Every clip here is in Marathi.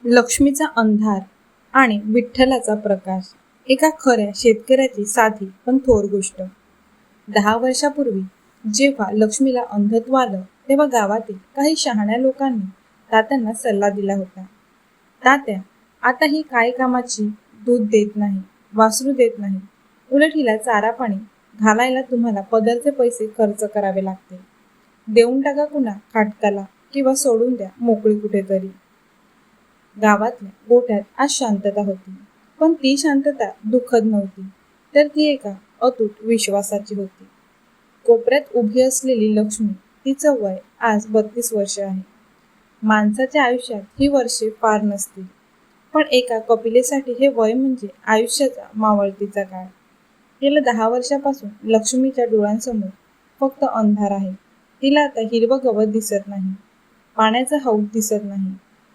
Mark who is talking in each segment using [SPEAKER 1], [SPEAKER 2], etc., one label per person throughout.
[SPEAKER 1] लक्ष्मीचा अंधार आणि विठ्ठलाचा प्रकाश. एका खऱ्या शेतकऱ्याची साधी पण थोर गोष्ट. 10 वर्षापूर्वी जेव्हा लक्ष्मीला अंधत्व आलं तेव्हा गावातील काही शहाण्या लोकांनी तात्यांना सल्ला दिला होता. तात्या, आता ही काय कामाची? दूध देत नाही, वासरू देत नाही, उलट हिला चारा पाणी घालायला तुम्हाला पदरचे पैसे खर्च करावे लागते. देऊन टाका कुणा खाटकाला किंवा सोडून द्या मोकळी कुठेतरी. गावातल्या गोठ्यात आज शांतता होती, पण ती शांतता दुःखद नव्हती, तर ती एका अतूट विश्वासाची होती. कोपऱ्यात उभी असलेली लक्ष्मी, तिचं वय आज 32 वर्ष आहे. माणसाच्या आयुष्यात ही वर्षे फार नसतील, पण एका कपिलेसाठी हे वय म्हणजे आयुष्याचा मावळतीचा काळ. गेल्या 10 वर्षापासून लक्ष्मीच्या डोळ्यांसमोर फक्त अंधार आहे. तिला आता हिरवं गवत दिसत नाही, पाण्याचा हौद दिसत नाही,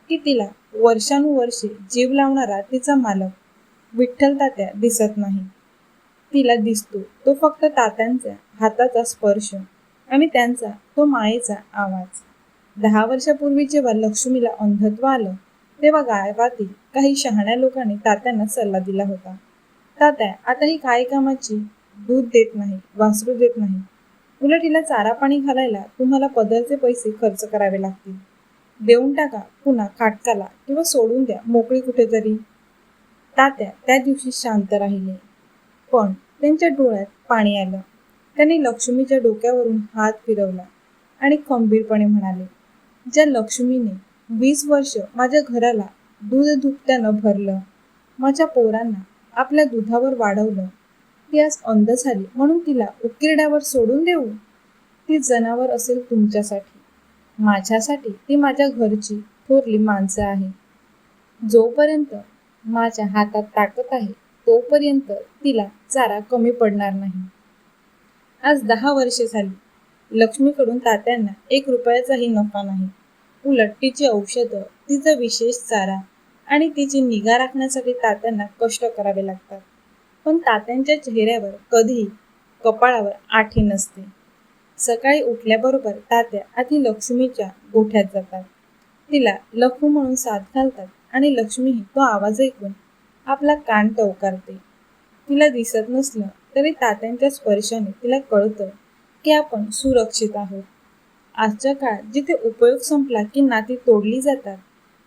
[SPEAKER 1] की तिला वर्षानुवर्षे जीव लावणारा तिचा मालक विठ्ठल तात्या दिसत नाही. तिला दिसतो तो फक्त तात्यांच्या हाताचा स्पर्श आणि त्यांचा तो मायेचा आवाज. 10 वर्षापूर्वी जेव्हा लक्ष्मीला अंधत्व आलं तेव्हा गावातील काही शहाण्या लोकांनी तात्यांना सल्ला दिला होता. तात्या, आता ही काय कामाची? दूध देत नाही, वासरू देत नाही, उलट हिला चारा पाणी घालायला तुम्हाला पदरचे पैसे खर्च करावे लागतील. देऊन टाका पुन्हा खाटकाला किंवा सोडून द्या मोकळी कुठेतरी. तात्या त्या दिवशी शांत राहिले, पण त्यांच्या डोळ्यात पाणी आलं. त्यांनी लक्ष्मीच्या डोक्यावरून हात फिरवला आणि खंबीरपणे म्हणाले, ज्या लक्ष्मीने 20 वर्ष माझ्या घराला दूध दुभत्यानं भरलं, माझ्या पोरांना आपल्या दुधावर वाढवलं, ती आज अंध झाली म्हणून तिला उकिरड्यावर सोडून देऊ? ती जनावर असेल तुमच्यासाठी, माझ्यासाठी ती माझ्या घरची थोरली माणसं आहे. जोपर्यंत माझ्या हातात ताकद आहे तोपर्यंत तिला चारा कमी पडणार नाही. आज 10 वर्षे झाली. लक्ष्मीकडून तात्यांना 1 रुपयाचाही नफा नाही. उलट तिची औषधं, तिचा विशेष चारा आणि तिची निगा राखण्यासाठी तात्यांना कष्ट करावे लागतात. पण तात्यांच्या चेहऱ्यावर कधीही कपाळावर आठी नसते. सकाळी उठल्याबरोबर तात्या आधी लक्ष्मीच्या गोठ्यात जातात. तिला लखू म्हणून साद घालतात आणि लक्ष्मीही तो आवाज ऐकून आपला कान टवकारते. तिला दिसत नसलं तरी तात्यांच्या स्पर्शाने तिला कळतं की आपण सुरक्षित आहोत. आजच्या काळात जिथे उपयोग संपला की नाती तोडली जातात,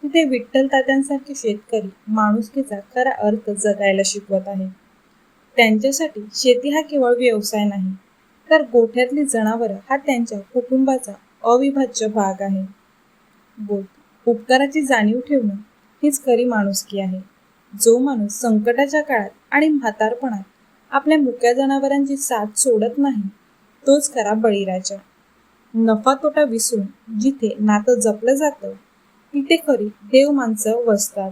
[SPEAKER 1] तिथे विठ्ठल तात्यांसारखे शेतकरी माणुसकीचा खरा अर्थ जगायला शिकवत आहे. त्यांच्यासाठी शेती हा केवळ व्यवसाय नाही, तर गोठ्यातली जनावरं हा त्यांच्या कुटुंबाचा अविभाज्य भाग आहे. उपकाराची जाणीव ठेवणं हीच खरी माणुसकी आहे. जो माणूस संकटाच्या काळात आणि म्हातारपणात आपल्या मुक्या जनावरांची साथ सोडत नाही, तोच खरा बळीराजा. नफा तोटा विसरून जिथे नातं जपलं जातं तिथे खरी देव माणसं वसतात.